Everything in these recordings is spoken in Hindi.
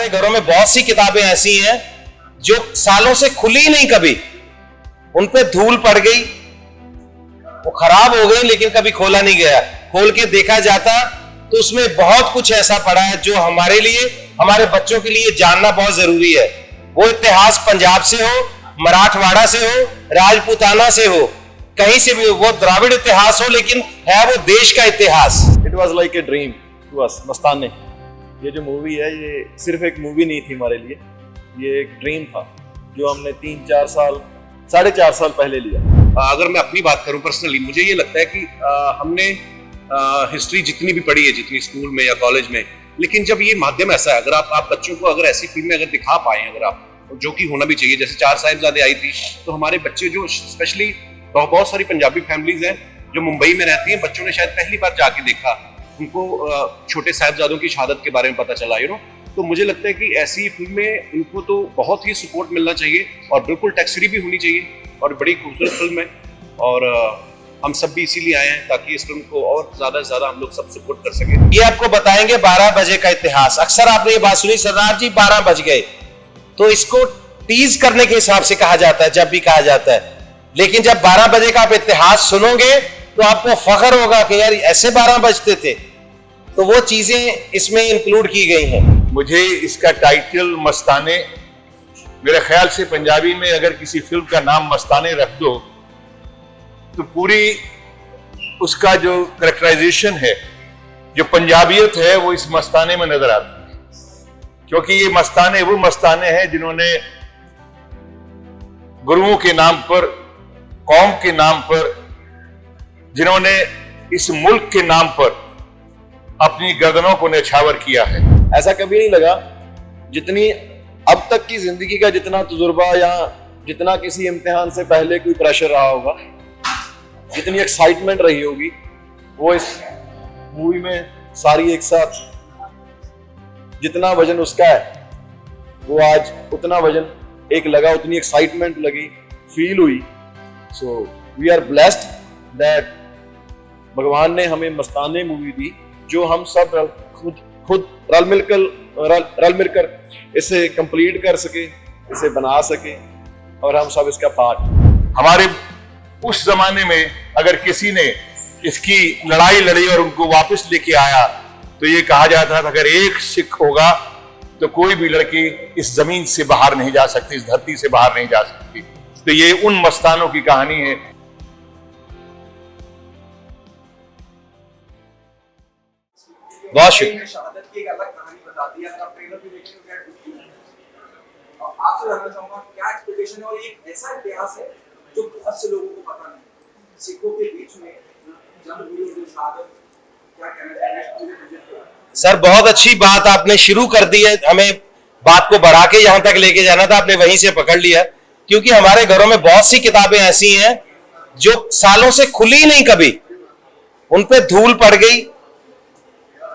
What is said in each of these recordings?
हमारे घरों में बहुत सी किताबें ऐसी हैं जो सालों से खुली नहीं कभी, उन पे धूल पड़ गई, वो खराब हो गई, लेकिन कभी खोला नहीं गया। खोल के देखा जाता तो उसमें बहुत कुछ ऐसा पड़ा है जो हमारे लिए, हमारे बच्चों के लिए जानना बहुत जरूरी है। वो इतिहास पंजाब से हो, मराठवाड़ा से हो, राजपूताना से हो, कहीं से भी हो, वो द्राविड़ इतिहास हो, लेकिन है वो देश का इतिहास। It was like a dream to us. Mastaney, ये जो मूवी है ये सिर्फ एक मूवी नहीं थी हमारे लिए, ये एक ड्रीम था जो हमने 3-4 साल, 4.5 साल पहले लिया। अगर मैं अपनी बात करूं पर्सनली, मुझे ये लगता है कि हमने हिस्ट्री जितनी भी पढ़ी है, जितनी स्कूल में या कॉलेज में, लेकिन जब ये माध्यम ऐसा है, अगर आप बच्चों को अगर ऐसी फिल्में अगर दिखा पाए, अगर आप, जो कि होना भी चाहिए, जैसे 4 साहिबजादे आई थी, तो हमारे बच्चे जो स्पेशली बहुत सारी पंजाबी फैमिलीज हैं जो मुंबई में रहती हैं, बच्चों ने शायद पहली बार जाके देखा, उनको छोटे साहिबजादों की शहादत के बारे में पता चला, तो मुझे लगता है कि ऐसी फिल्में, इनको तो बहुत ही सपोर्ट मिलना चाहिए और बिल्कुल टैक्स फ्री भी होनी चाहिए, और बड़ी खूबसूरत फिल्म है। और हम सब भी इसीलिए आए हैं ताकि इस फिल्म को और ज्यादा से ज्यादा हम लोग सब सपोर्ट कर सकें। ये आपको बताएंगे 12 बजे का इतिहास। अक्सर आपने ये बात सुनी, सरदार जी 12 बज गए, तो इसको टीज करने के हिसाब से कहा जाता है जब भी कहा जाता है, लेकिन जब 12 बजे का आप इतिहास सुनोगे तो आपको फख्र होगा कि यार ऐसे 12 बजते थे। तो वो चीजें इसमें इंक्लूड की गई हैं। मुझे इसका टाइटल मस्ताने, मेरे ख्याल से पंजाबी में अगर किसी फिल्म का नाम मस्ताने रख दो तो पूरी उसका जो करेक्टराइजेशन है, जो पंजाबियत है, वो इस मस्ताने में नजर आती है। क्योंकि ये मस्ताने वो मस्ताने हैं जिन्होंने गुरुओं के नाम पर, कौम के नाम पर, जिन्होंने इस मुल्क के नाम पर अपनी गर्दनों को न्यौछावर किया है। ऐसा कभी नहीं लगा जितनी अब तक की जिंदगी का जितना तजुर्बा या जितना किसी इम्तिहान से पहले कोई प्रेशर रहा होगा, जितनी एक्साइटमेंट रही होगी, वो इस मूवी में सारी एक साथ, जितना वजन उसका है वो आज उतना वजन एक लगा, उतनी एक्साइटमेंट लगी, फील हुई। So we are blessed that भगवान ने हमें मस्ताने मूवी दी, जो हम सब खुद रल मिलकर इसे कंप्लीट कर सके, इसे बना सके, और हम सब इसका पार्ट। हमारे उस जमाने में अगर किसी ने इसकी लड़ाई लड़ी और उनको वापस लेके आया तो ये कहा जाता था अगर एक सिख होगा तो कोई भी लड़की इस जमीन से बाहर नहीं जा सकती, इस धरती से बाहर नहीं जा सकती। तो ये उन मस्तानों की कहानी है। बहुत शुक्रिया। शहादत की एक अलग कहानी बताती है, आप ट्रेलर भी देखेंगे क्या आपसे जानना चाहूंगा क्या एक्सपेक्टेशन है, और ये ऐसा इतिहास है जो बहुत से लोगों को पता नहीं, सिखों के बीच में जंग हुई जो शहादत, क्या कहना चाहिए? सर बहुत अच्छी बात आपने शुरू कर दी है, हमें बात को बढ़ा के यहाँ तक लेके जाना था, आपने वहीं से पकड़ लिया। क्योंकि हमारे घरों में बहुत सी किताबें ऐसी हैं जो सालों से खुली नहीं कभी, उन पे धूल पड़ गई,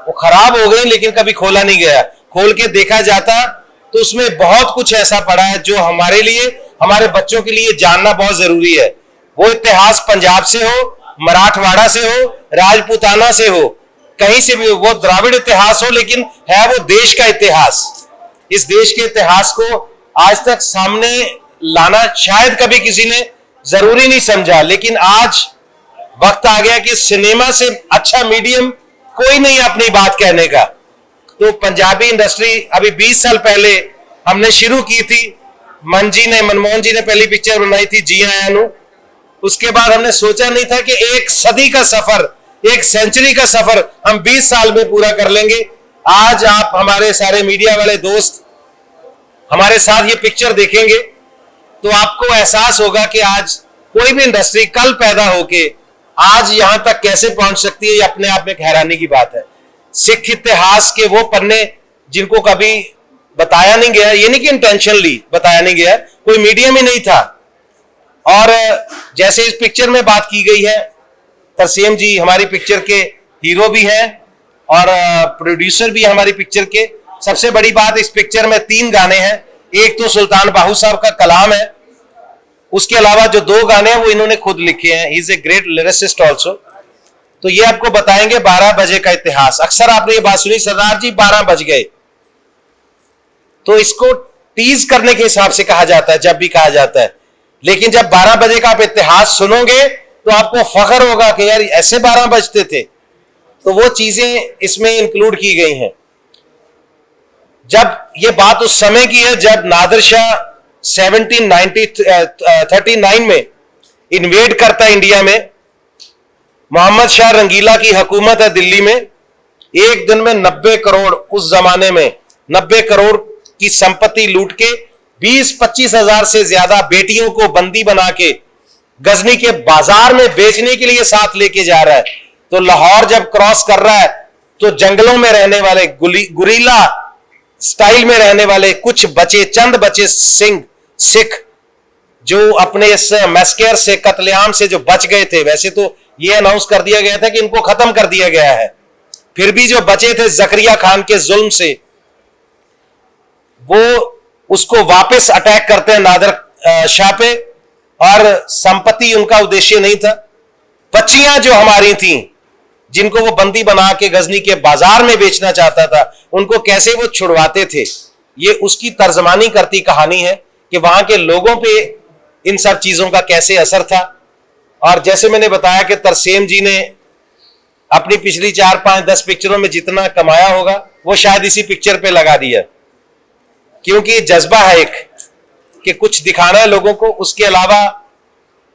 वो खराब हो गई, लेकिन कभी खोला नहीं गया। खोल के देखा जाता तो उसमें बहुत कुछ ऐसा पड़ा है जो हमारे लिए, हमारे बच्चों के लिए जानना बहुत जरूरी है। वो इतिहास पंजाब से हो, मराठवाड़ा से हो, राजपूताना से हो, कहीं से भी हो, वो द्राविड़ इतिहास हो, लेकिन है वो देश का इतिहास। इस देश के इतिहास को आज तक सामने लाना शायद कभी किसी ने जरूरी नहीं समझा, लेकिन आज वक्त आ गया कि सिनेमा से अच्छा मीडियम कोई नहीं अपनी बात कहने का। तो पंजाबी इंडस्ट्री अभी 20 साल पहले हमने शुरू की थी, मनमोहन जी ने पहली पिक्चर बनाई थी जी आया नू। उसके बाद हमने सोचा नहीं था कि एक सदी का सफर, एक सेंचुरी का सफर हम 20 साल में पूरा कर लेंगे। आज आप हमारे सारे मीडिया वाले दोस्त हमारे साथ ये पिक्चर देखेंगे तो आपको एहसास होगा कि आज कोई भी इंडस्ट्री कल पैदा होके आज यहां तक कैसे पहुंच सकती है, ये अपने आप में एक हैरानी की बात है। सिख इतिहास के वो पन्ने जिनको कभी बताया नहीं गया, ये नहीं कि इंटेंशनली बताया नहीं गया, कोई मीडियम ही नहीं था। और जैसे इस पिक्चर में बात की गई है, तरसेम जी हमारी पिक्चर के हीरो भी हैं और प्रोड्यूसर भी है हमारी पिक्चर के। सबसे बड़ी बात, इस पिक्चर में 3 गाने हैं। एक तो सुल्तान बाहू साहब का कलाम है, उसके अलावा जो 2 गाने हैं वो इन्होंने खुद लिखे हैं। He is a great lyricist also. तो ये आपको बताएंगे 12 बजे का इतिहास। अक्सर आपने ये बात सुनी, सरदार जी 12 बज गए, तो इसको टीज करने के हिसाब से कहा जाता है जब भी कहा जाता है। लेकिन जब 12 बजे का आप इतिहास सुनोगे तो आपको फख्र होगा कि यार ऐसे 12 बजते थे। तो वो चीजें इसमें इंक्लूड की गई हैं। जब ये बात उस समय की है जब नादिर शाह 1739 में इन्वेड करता है इंडिया में। मोहम्मद शाह रंगीला की हुकूमत है दिल्ली में। एक दिन में 90 करोड़, उस जमाने में 90 करोड़ की संपत्ति लूट के 20-25 हजार से ज्यादा बेटियों को बंदी बना के गजनी के बाजार में बेचने के लिए साथ लेके जा रहा है। तो लाहौर जब क्रॉस कर रहा है तो जंगलों में रहने वाले गुरीला स्टाइल में रहने वाले कुछ बचे, चंद बचे सिख जो अपने इस मैस्केर से, कत्लेआम से जो बच गए थे। वैसे तो ये अनाउंस कर दिया गया था कि इनको खत्म कर दिया गया है, फिर भी जो बचे थे जकरिया खान के जुल्म से, वो उसको वापस अटैक करते हैं नादिर शाह पे। और संपत्ति उनका उद्देश्य नहीं था। बच्चियां जो हमारी थीं जिनको वो बंदी बना के गजनी के बाजार में बेचना चाहता था, उनको कैसे वो छुड़वाते थे, ये उसकी तर्जमानी करती कहानी है कि वहां के लोगों पे इन सब चीजों का कैसे असर था। और जैसे मैंने बताया कि तरसेम जी ने अपनी पिछली 4-5-10 पिक्चरों में जितना कमाया होगा वो शायद इसी पिक्चर पे लगा दिया, क्योंकि जज्बा है एक कि कुछ दिखाना है लोगों को। उसके अलावा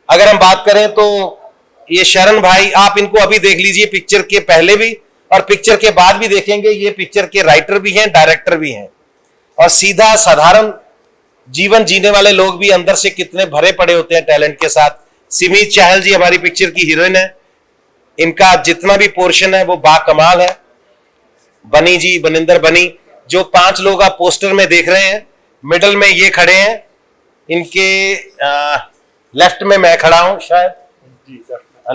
अगर हम बात करें तो ये शरण भाई, आप इनको अभी देख लीजिए, पिक्चर के पहले भी और पिक्चर के बाद भी देखेंगे। ये पिक्चर के राइटर भी हैं, डायरेक्टर भी हैं, और सीधा साधारण जीवन जीने वाले लोग भी अंदर से कितने भरे पड़े होते हैं टैलेंट के साथ। सिमी चाहल जी हमारी पिक्चर की हीरोइन है, इनका जितना भी पोर्शन है वो बाकमाल है। बनी जी, बनिंदर बनी, जो 5 लोग आप पोस्टर में देख रहे हैं, मिडल में ये खड़े हैं, इनके लेफ्ट में मैं खड़ा हूं शायद,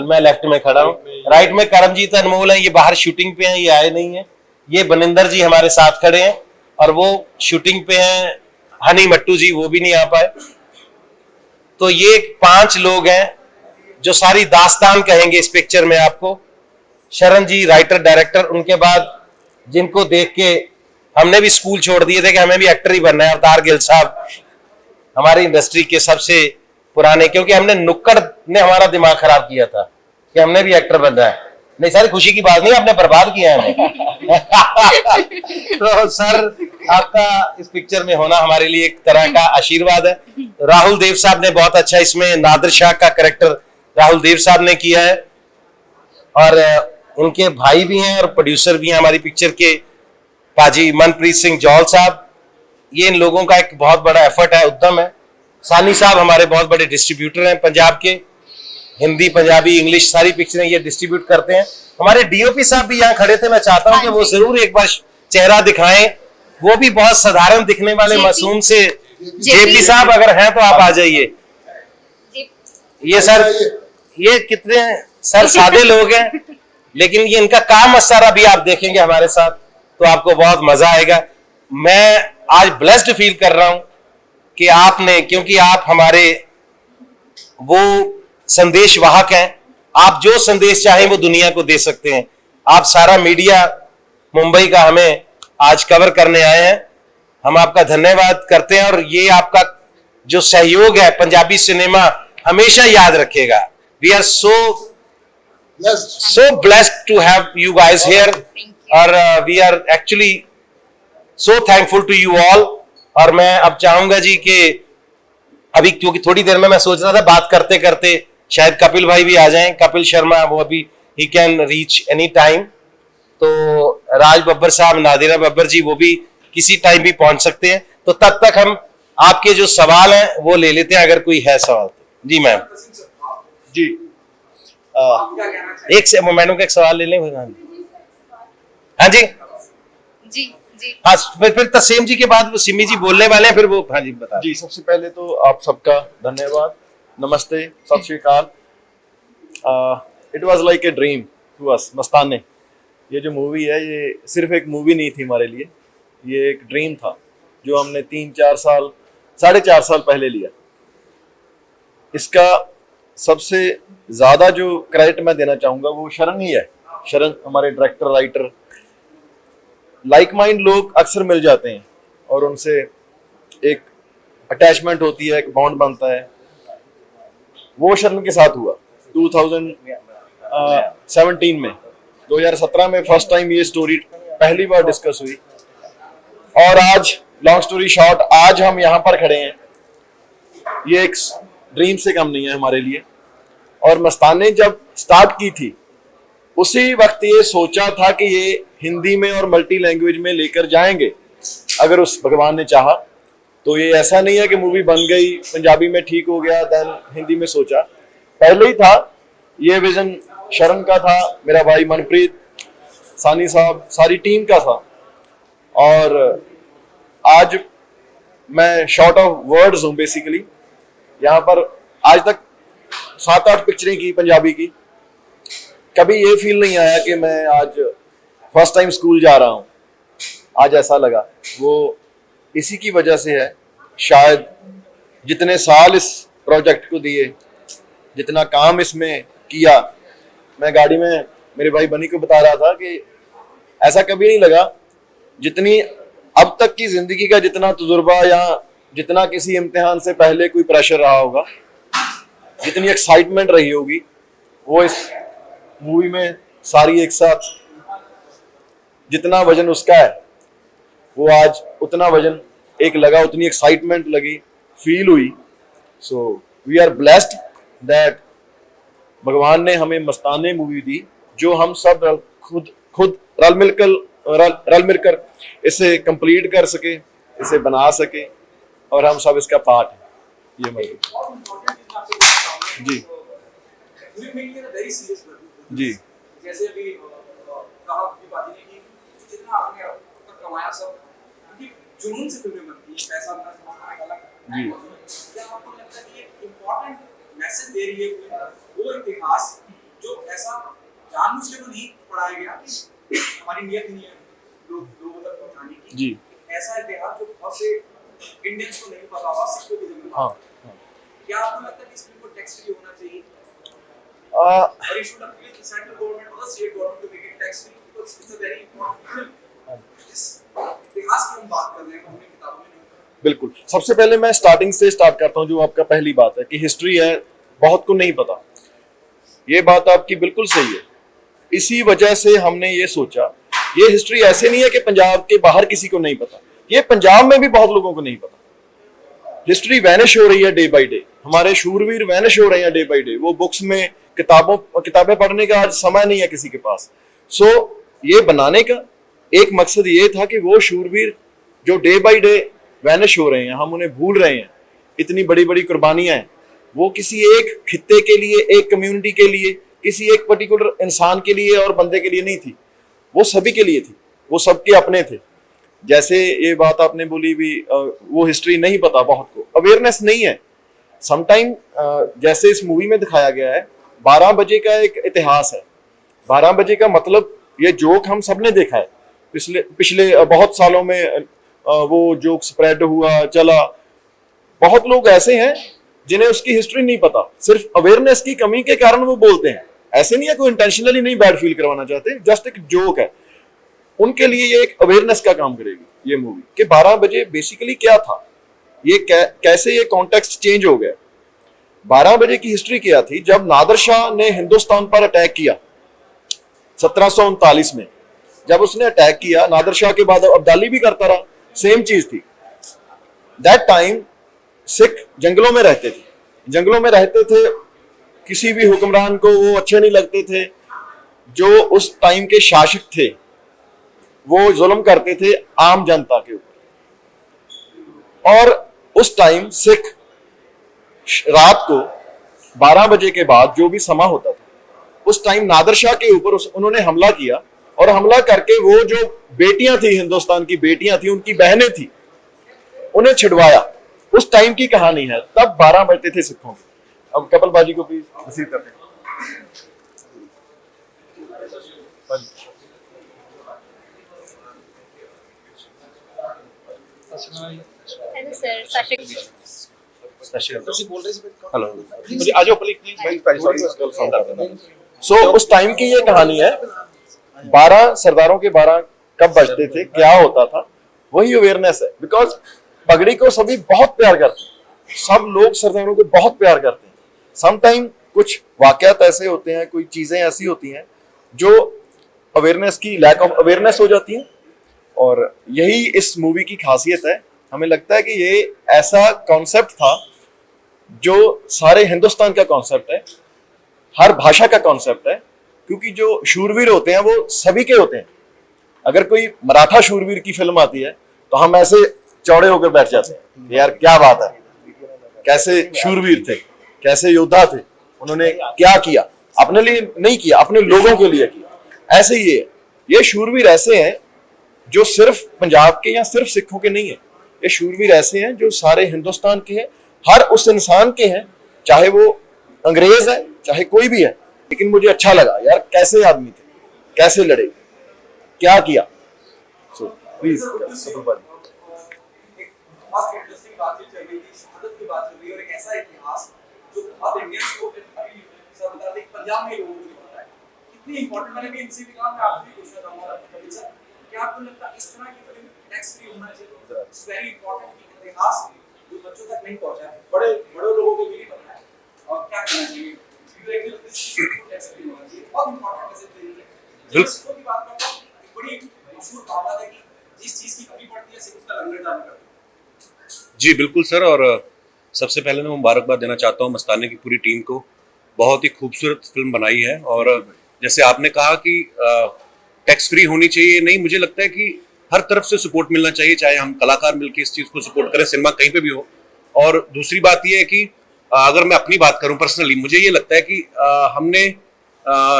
मैं लेफ्ट में खड़ा हूं, राइट में करमजीत अनमोल है, ये बाहर शूटिंग पे हैं, ये आए नहीं है। ये बनिंदर जी हमारे साथ खड़े हैं और वो शूटिंग पे हैं। हनी मट्टू जी वो भी नहीं आ पाए। तो ये 5 लोग हैं जो सारी दास्तान कहेंगे इस पिक्चर में आपको। शरण जी राइटर डायरेक्टर, उनके बाद जिनको देख के हमने भी स्कूल छोड़ दिए थे कि हमें भी एक्टर ही बनना है, अवतार गिल साहब हमारी इंडस्ट्री के सबसे पुराने, क्योंकि हमने नुक्कड़ ने हमारा दिमाग खराब किया था कि हमने भी एक्टर बनना है। नहीं सर, खुशी की बात नहीं, आपने बर्बाद किया है हमें। तो सर आपका इस पिक्चर में होना हमारे लिए एक तरह का आशीर्वाद है। राहुल देव साहब ने बहुत अच्छा इसमें नादिर शाह का कैरेक्टर राहुल देव साहब ने किया है, और उनके भाई भी हैं और प्रोड्यूसर भी हैं हमारी पिक्चर के, पाजी मनप्रीत सिंह जौल साहब। ये इन लोगों का एक बहुत बड़ा एफर्ट है, उद्यम है। सानी साहब हमारे बहुत बड़े डिस्ट्रीब्यूटर हैं पंजाब के, हिंदी, पंजाबी, इंग्लिश सारी पिक्चरें ये डिस्ट्रीब्यूट करते हैं। हमारे डीओपी साहब भी यहाँ खड़े थे, मैं चाहता हूँ कि वो जरूर एक बार चेहरा दिखाएं। वो भी बहुत साधारण दिखने वाले मासूम से जेपी साहब अगर हैं तो आप आ जाइए। ये सर, ये कितने सर सादे लोग हैं, लेकिन ये इनका काम असर अभी आप देखेंगे हमारे साथ तो आपको बहुत मजा आएगा। मैं आज ब्लेस्ड फील कर रहा हूं कि आपने, क्योंकि आप हमारे वो संदेश वाहक हैं। आप जो संदेश चाहें वो दुनिया को दे सकते हैं। आप सारा मीडिया मुंबई का हमें आज कवर करने आए हैं, हम आपका धन्यवाद करते हैं। और ये आपका जो सहयोग है पंजाबी सिनेमा हमेशा याद रखेगा। We are so blessed to have you guys here, और we are actually so thankful to you all। और मैं अब चाहूंगा जी कि अभी, क्योंकि थोड़ी देर में मैं सोच रहा था बात करते करते शायद कपिल भाई भी आ जाएं, कपिल शर्मा, वो अभी he can reach any time। तो राज बब्बर साहब, नादिरा बब्बर जी, वो भी किसी टाइम भी पहुंच सकते हैं। तो तब तक हम आपके जो सवाल हैं वो ले लेते हैं, अगर कोई है सवाल तो। जी मैम जी, एक से मैडम का एक सवाल ले लें। हाँ जी जी जी हाँ, फिर तस्सीम जी के बाद वो सिमी जी बोलने वाले हैं, फिर वो हाँ जी बता। जी, सबसे पहले तो आप सबका धन्यवाद, नमस्ते, सत श्री अकाल। It was like a dream to us, Mastaney. ये जो मूवी है ये सिर्फ एक मूवी नहीं थी हमारे लिए, ये एक ड्रीम था जो हमने 3-4 साल, 4.5 साल पहले लिया। इसका सबसे ज्यादा जो क्रेडिट मैं देना चाहूंगा वो शरण ही है। शरण हमारे डायरेक्टर, राइटर, लाइक माइंड लोग अक्सर मिल जाते हैं और उनसे एक अटैचमेंट होती है, एक बॉन्ड बनता है। वो शरण के साथ हुआ 2017 में। 2017 में फर्स्ट टाइम ये स्टोरी पहली बार डिस्कस हुई, और आज लॉन्ग स्टोरी शॉर्ट, आज हम यहाँ पर खड़े हैं। ये एक ड्रीम से कम नहीं है हमारे लिए। और मस्ताने जब स्टार्ट की थी उसी वक्त ये सोचा था कि ये हिंदी में और मल्टी लैंग्वेज में लेकर जाएंगे अगर उस भगवान ने चाहा। तो ये ऐसा नहीं है कि मूवी बन गई, पंजाबी में ठीक हो गया, देन हिंदी में सोचा, पहले ही था। ये विजन शरण का था, मेरा भाई मनप्रीत, सानी साहब, सारी टीम का था। और आज मैं शॉर्ट ऑफ वर्ड्स हूँ बेसिकली। यहाँ पर आज तक 7-8 पिक्चरें की पंजाबी की, कभी ये फील नहीं आया कि मैं आज फर्स्ट टाइम स्कूल जा रहा हूँ। आज ऐसा लगा, वो इसी की वजह से है शायद। जितने साल इस प्रोजेक्ट को दिए, जितना काम इसमें किया, मैं गाड़ी में मेरे भाई बनी को बता रहा था कि ऐसा कभी नहीं लगा जितनी अब तक की जिंदगी का जितना तजुर्बा या जितना किसी इम्तिहान से पहले कोई प्रेशर रहा होगा, जितनी एक्साइटमेंट रही होगी, वो इस मूवी में सारी एक साथ, जितना वजन उसका है वो आज उतना वजन एक लगा, उतनी एक्साइटमेंट लगी, फील हुई। So we are blessed that भगवान ने हमें मस्ताने मूवी दी, जो हम सब खुद रल मिलकर इसे कंप्लीट कर सके, इसे बना सके, और हम सब इसका पार्ट हैं। ये मूवी जी जी जैसे अभी कहा अपनी बातें ने कि जितना आपने अब तक कमाया सब क्योंकि जुनून से फिल्में बनती हैं, पैसा अपना कमाना अलग जी। क्या आपको लगता है कि एक इम्पोर्टेंट मैसेज दे रही है वो इतिहास जो ऐसा जानबूझ के तो नहीं पढ़ाया गया कि हमारी नियत नहीं है लोगों तक पहुंचाने की जी, ऐसा इतिहास जो बहुत से इंडियंस को नहीं पता होगा, सिखों की जमीन। हाँ, क्या आपको लगता है कि इस फिल्म को टैक्स फ्री होना चाहिए? आ, Or you should appeal to central government or the state government to make it tax free because it's a very important film. जिस इतिहास की हम बात कर रहे हैं वो हमें किताबों में नहीं होता। बिल्कुल। सबसे पहले मैं स्टार्टिंग से स्टार्ट करता हूँ, जो आपका पहली बात है कि हिस्ट्री है, बहुत को नहीं पता। ये बात आपकी बिल्कुल सही है। इसी वजह से हमने ये सोचा, ये हिस्ट्री ऐसे नहीं है कि पंजाब के बाहर किसी को नहीं पता, ये पंजाब में भी बहुत लोगों को नहीं पता। हिस्ट्री वैनिश हो रही है डे बाय डे, हमारे शूरवीर वैनिश हो रहे हैं डे बाय डे। वो बुक्स में किताबें पढ़ने का आज समय नहीं है किसी के पास। सो ये बनाने का एक मकसद ये था कि वो शूरवीर जो डे बाय डे वैनिश हो रहे हैं, हम उन्हें भूल रहे हैं। इतनी बड़ी बड़ी कुर्बानियां हैं, वो किसी एक खित्ते के लिए, एक कम्युनिटी के लिए, किसी एक पर्टिकुलर इंसान के लिए और बंदे के लिए नहीं थी, वो सभी के लिए थी, वो सबके अपने थे। जैसे ये बात आपने बोली भी, वो हिस्ट्री नहीं पता, बहुत को अवेयरनेस नहीं है समटाइम। जैसे इस मूवी में दिखाया गया है, 12 बजे का एक इतिहास है। 12 बजे का मतलब, ये जोक हम सब ने देखा है पिछले बहुत सालों में। वो जोक स्प्रेड हुआ, चला। बहुत लोग ऐसे हैं जिन्हें उसकी हिस्ट्री नहीं पता, सिर्फ अवेयरनेस की कमी के कारण वो बोलते हैं। ऐसे नहीं है, कोई इंटेंशनली नहीं बैड फील करवाना चाहते, जस्ट एक जोक है। उनके लिए ये एक अवेयरनेस का काम करेगी ये मूवी, कि 12 बजे बेसिकली क्या था, ये कैसे ये कॉन्टेक्स्ट चेंज हो गया। 12 बजे की हिस्ट्री क्या थी? जब नादिर शाह ने हिंदुस्तान पर अटैक किया 1739 में, जब उसने अटैक किया, नादिर शाह के बाद अब्दाली भी करता रहा, सेम चीज थी। दैट टाइम सिख जंगलों में रहते थे, जंगलों में रहते थे, किसी भी हुक्मरान को वो अच्छे नहीं लगते थे। जो उस टाइम के शासक थे वो जुल्म करते थे आम जनता के ऊपर। और उस टाइम सिख रात को 12 बजे के बाद जो भी समा होता था, उस टाइम नादिर शाह के ऊपर उन्होंने हमला किया, और हमला करके वो जो बेटियां थी, हिंदुस्तान की बेटियां थी, उनकी बहनें थी, उन्हें छिड़वाया। उस टाइम की कहानी है, तब 12 बजते थे सिखों के। अब कपिल बाजी को प्लीज रिसीव करते हैं। हेलो सर, हेलो, आ जाओ प्लीज। सो उस टाइम की ये कहानी है। 12 सरदारों के 12 कब बजते थे, क्या होता था, वही अवेयरनेस है। बिकॉज पगड़ी को सभी बहुत प्यार करते हैं, सब लोग सरदारों को बहुत प्यार करते हैं। समटाइम कुछ वाकयात ऐसे होते हैं, कोई चीजें ऐसी होती हैं जो अवेयरनेस की लैक ऑफ अवेयरनेस हो जाती है, और यही इस मूवी की खासियत है। हमें लगता है कि ये ऐसा कॉन्सेप्ट था जो सारे हिंदुस्तान का कॉन्सेप्ट है, हर भाषा का कॉन्सेप्ट है, क्योंकि जो शूरवीर होते हैं वो सभी के होते हैं। अगर कोई मराठा शूरवीर की फिल्म आती है तो हम ऐसे चौड़े होकर बैठ जाते हैं, यार क्या बात है, कैसे शूरवीर थे, कैसे योद्धा थे, उन्होंने क्या किया, अपने लिए नहीं किया, अपने लोगों के लिए किया। ऐसे ही ये शूरवीर ऐसे हैं जो सिर्फ पंजाब के या सिर्फ सिखों के नहीं है, ये शूरवीर ऐसे हैं जो सारे हिंदुस्तान के हैं, हर उस इंसान के हैं, चाहे वो अंग्रेज है चाहे कोई भी है। लेकिन मुझे अच्छा लगा यार, कैसे आदमी थे, कैसे लड़े, क्या किया। सो प्लीज बहुत इंटरेस्टिंग बातचीत चल रही थी, शहादत की बात चल रही है, और एक ऐसा इतिहास जो बहुत इंडियंस को अभी सर बता दें पंजाब में लोगों को नहीं पता है कितनी इंपॉर्टेंट। मैंने भी इनसे भी कहा, मैं आपसे भी पूछना चाहूंगा कपिल सर, क्या आपको लगता है इस तरह की फिल्म टैक्स फ्री होना चाहिए? इट्स वेरी इंपॉर्टेंट कि इतिहास जो बच्चों तक नहीं पहुंचा है, बड़े लोगों को भी नहीं पता है, और क्या करना चाहिए टैक्स फ्री होना चाहिए, बहुत इंपॉर्टेंट मैसेज दे रही है। जिसको की बात करता हूं, एक बड़ी मशहूर कहावत है कि जिस चीज की कमी पड़ती है सिर्फ उसका लंगर डालना करता है। जी बिल्कुल सर, और सबसे पहले मैं मुबारकबाद देना चाहता हूँ मस्ताने की पूरी टीम को, बहुत ही खूबसूरत फिल्म बनाई है। और जैसे आपने कहा कि टैक्स फ्री होनी चाहिए, नहीं, मुझे लगता है कि हर तरफ से सपोर्ट मिलना चाहिए, चाहे हम कलाकार मिलकर इस चीज़ को सपोर्ट करें, सिनेमा कहीं पे भी हो। और दूसरी बात यह है कि अगर मैं अपनी बात करूं पर्सनली, मुझे ये लगता है कि हमने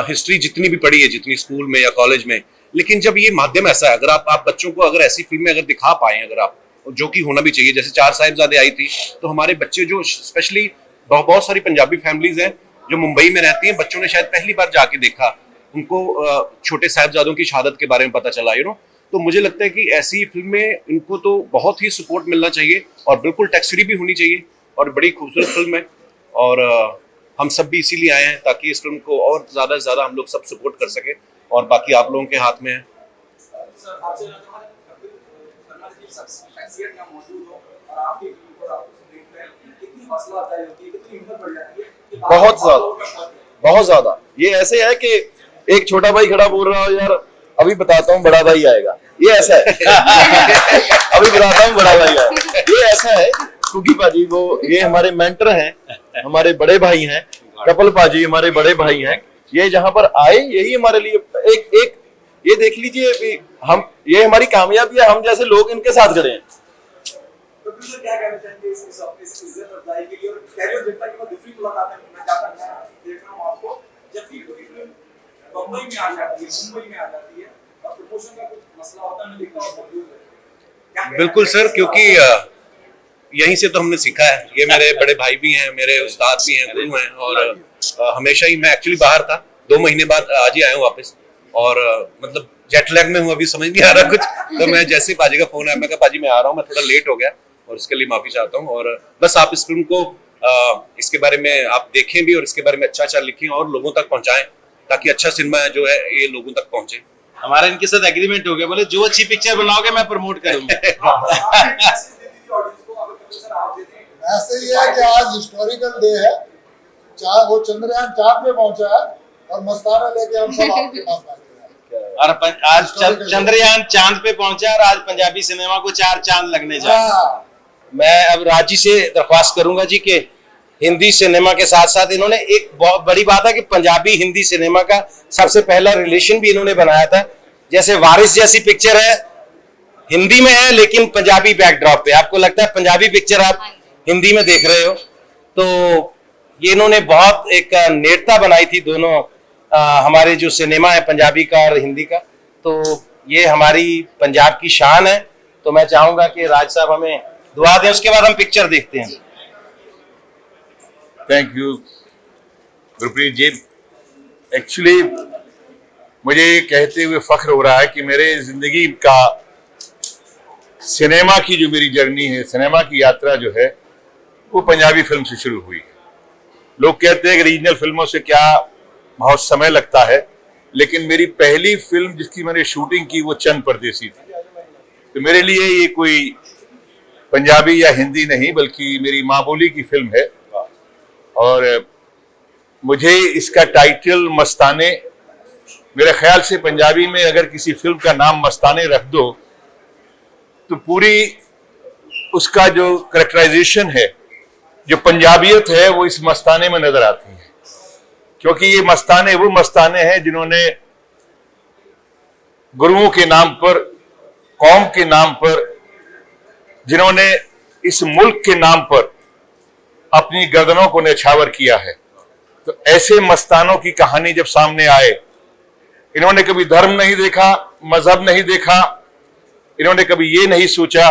हिस्ट्री जितनी भी पढ़ी है, जितनी स्कूल में या कॉलेज में, लेकिन जब ये माध्यम ऐसा है, अगर आप बच्चों को अगर ऐसी फिल्में अगर दिखा पाएं, अगर आप, जो कि होना भी चाहिए, जैसे चार साहिबजादे आई थी, तो हमारे बच्चे जो स्पेशली बहुत सारी पंजाबी फैमिलीज हैं जो मुंबई में रहती हैं, बच्चों ने शायद पहली बार जाके देखा, उनको छोटे साहिबजादों की शहादत के बारे में पता चला, तो मुझे लगता है कि ऐसी फिल्में, इनको तो बहुत ही सपोर्ट मिलना चाहिए, और बिल्कुल टैक्स फ्री भी होनी चाहिए, और बड़ी खूबसूरत फिल्म है। और हम सब भी इसीलिए आए हैं ताकि इस फिल्म को और ज़्यादा से ज़्यादा हम लोग सब सपोर्ट कर सकें, और बाकी आप लोगों के हाथ में है। सर आपसे शख्सियत यहाँ मौजूद हो और आपकी फिल्म को आप देखते हैं, कितनी हौसला अफजाई होती है, कितनी हिम्मत बढ़ जाती है? बहुत ज्यादा। ये ऐसे है कि एक छोटा भाई खड़ा बोल रहा हो, यार अभी बताता हूँ बड़ा भाई आएगा, ये ऐसा है अभी बताता हूँ बड़ा भाई आएगा, ये ऐसा है। कुकी पाजी वो ये हमारे मेंटर हैं, हमारे बड़े भाई हैं, कपिल पाजी हमारे बड़े भाई हैं, ये जहाँ पर आए यही हमारे लिए एक ये देख लीजिए, हम, ये हमारी कामयाबी है, हम जैसे लोग इनके साथ खड़े हैं। तो फिर क्या कहना चाहेंगे इस इज्जत अफजाई के लिए? और कैरियर जनता की मैं दूसरी मुलाकात में मैं चाहता हूं, देख रहा हूं आपको, जब भी कोई फिल्म बम्बई में आ जाती है, मुंबई में आ जाती है, और प्रमोशन का कुछ मसला होता है, मैं देखता हूं मौजूद है। बिल्कुल सर, क्योंकि यहीं से तो हमने सीखा है, ये मेरे बड़े भाई भी हैं, मेरे उस्ताद भी हैं, गुरु हैं, और हमेशा ही, मैं एक्चुअली बाहर था, 2 महीने बाद आज ही आया हूँ वापस, और मतलब जेट लैग में हूँ, अभी समझ नहीं आ रहा कुछ, तो मैं जैसे ही पाजी का फोन आया, मैं कहा पाजी मैं आ रहा हूँ, मैं थोड़ा लेट हो गया, और इसके लिए माफी चाहता हूँ। और बस आप इस फिल्म को इसके बारे में आप देखें भी, और इसके बारे में अच्छा लिखें और लोगों तक पहुंचाएं, ताकि अच्छा सिनेमा जो है ये लोगों तक पहुंचे। हमारा इनके साथ एग्रीमेंट हो गया, बोले जो अच्छी पिक्चर बनाओगे मैं प्रमोट करूंगा। ऐसे ही है कि आज हिस्टोरिकल डे है, वो चंद्रयान चांद पे पहुंचा है, और मस्ताना लेके हम सब आपके पास आए हैं। और आज चंद्रयान चांद पे पहुंचा, और आज पंजाबी सिनेमा को 4 चांद लगने जा रहे हैं। मैं अब राजी से दरख्वास्त करूंगा जी कि हिंदी सिनेमा के साथ साथ इन्होंने एक बहुत बड़ी बात है कि पंजाबी हिंदी सिनेमा का सबसे पहला रिलेशन भी इन्होंने बनाया था। जैसे वारिस जैसी पिक्चर है, हिंदी में है लेकिन पंजाबी बैकड्रॉप पे, आपको लगता है पंजाबी पिक्चर आप हिंदी में देख रहे हो, तो ये इन्होंने बहुत एक नेड़ता बनाई थी दोनों हमारे जो सिनेमा है पंजाबी का और हिंदी का, तो ये हमारी पंजाब की शान है। तो मैं चाहूंगा कि राज साहब हमें दुआ दें, उसके बाद हम पिक्चर देखते हैं। Thank you Gurpreet ji. Actually मुझे ये कहते हुए फख्र हो रहा है कि मेरे जिंदगी का सिनेमा की जो मेरी जर्नी है, सिनेमा की यात्रा जो है, वो पंजाबी फिल्म से शुरू हुई है। लोग कहते हैं कि रीजनल फिल्मों से क्या बहुत समय लगता है, लेकिन मेरी पहली फिल्म जिसकी मैंने शूटिंग की वो चंद परदेसी थी। तो मेरे लिए ये कोई पंजाबी या हिंदी नहीं बल्कि मेरी माँ बोली की फिल्म है। और मुझे इसका टाइटल मस्ताने, मेरे ख्याल से पंजाबी में अगर किसी फिल्म का नाम मस्ताने रख दो तो पूरी उसका जो कैरेक्टराइजेशन है, जो पंजाबियत है, वो इस मस्ताने में नजर आती है। क्योंकि ये मस्ताने वो मस्ताने हैं जिन्होंने गुरुओं के नाम पर, कौम के नाम पर, जिन्होंने इस मुल्क के नाम पर अपनी गर्दनों को न्यौछावर किया है। तो ऐसे मस्तानों की कहानी जब सामने आए, इन्होंने कभी धर्म नहीं देखा, मजहब नहीं देखा, इन्होंने कभी ये नहीं सोचा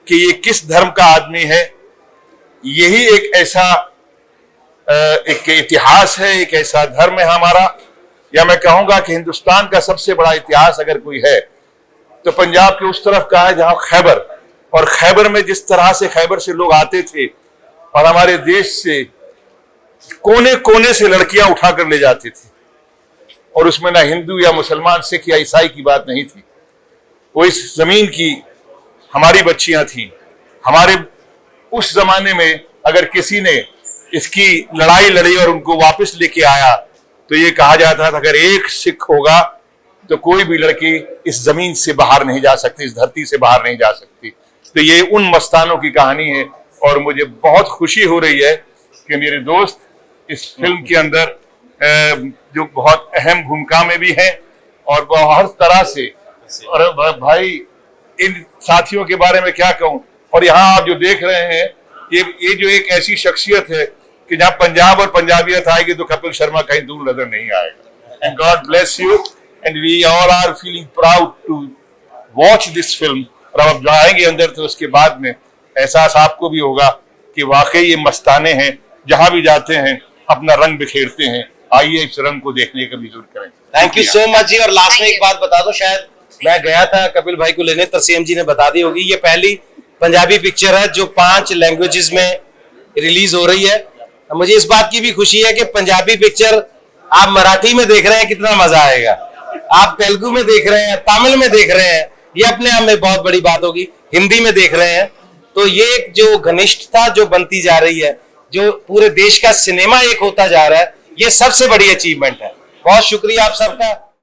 कि ये किस धर्म का आदमी है। यही एक ऐसा एक इतिहास है, एक ऐसा धर्म है हमारा, या मैं कहूंगा कि हिंदुस्तान का सबसे बड़ा इतिहास अगर कोई है तो पंजाब के उस तरफ का है जहां खैबर, और खैबर में जिस तरह से खैबर से लोग आते थे और हमारे देश से कोने कोने से लड़कियां उठाकर ले जाते थे, और उसमें ना हिंदू या मुसलमान, सिख या ईसाई की बात नहीं थी। वो इस जमीन की हमारी बच्चियां थी। हमारे उस जमाने में अगर किसी ने इसकी लड़ाई लड़ी और उनको वापस लेके आया तो ये कहा जाता था अगर एक सिख होगा तो कोई भी लड़की इस जमीन से बाहर नहीं जा सकती, इस धरती से बाहर नहीं जा सकती। तो ये उन मस्तानों की कहानी है और मुझे बहुत खुशी हो रही है कि मेरे दोस्त इस फिल्म के अंदर जो बहुत अहम भूमिका में भी है और हर तरह से, और भाई इन साथियों के बारे में क्या कहूं। और यहाँ आप जो देख रहे हैं ये जो एक ऐसी शख्सियत है कि जहाँ पंजाब और पंजाबियत आएगी तो कपिल शर्मा कहीं दूर नजर नहीं आएगा। And God bless you and we all are feeling proud to watch this film. और अब जाएंगे अंदर तो उसके बाद में एहसास आपको भी होगा कि वाकई ये मस्ताने हैं, जहां भी जाते हैं अपना रंग बिखेरते हैं। आइए इस रंग को देखने का भी जरूर करें। थैंक यू सो मच जी। और लास्ट में एक बात बता दो, शायद मैं गया था कपिल भाई को लेने, तरसेम जी ने बता दी होगी, ये पहली पंजाबी पिक्चर है जो 5 लैंग्वेजेस में रिलीज हो रही है। मुझे इस बात की भी खुशी है कि पंजाबी पिक्चर आप मराठी में देख रहे हैं, कितना मजा आएगा। आप तेलुगु में देख रहे हैं, तमिल में देख रहे हैं, ये अपने आप में बहुत बड़ी बात होगी। हिंदी में देख रहे हैं, तो ये जो घनिष्ठता जो बनती जा रही है, जो पूरे देश का सिनेमा एक होता जा रहा है, ये सबसे बड़ी अचीवमेंट है। बहुत शुक्रिया आप सबका।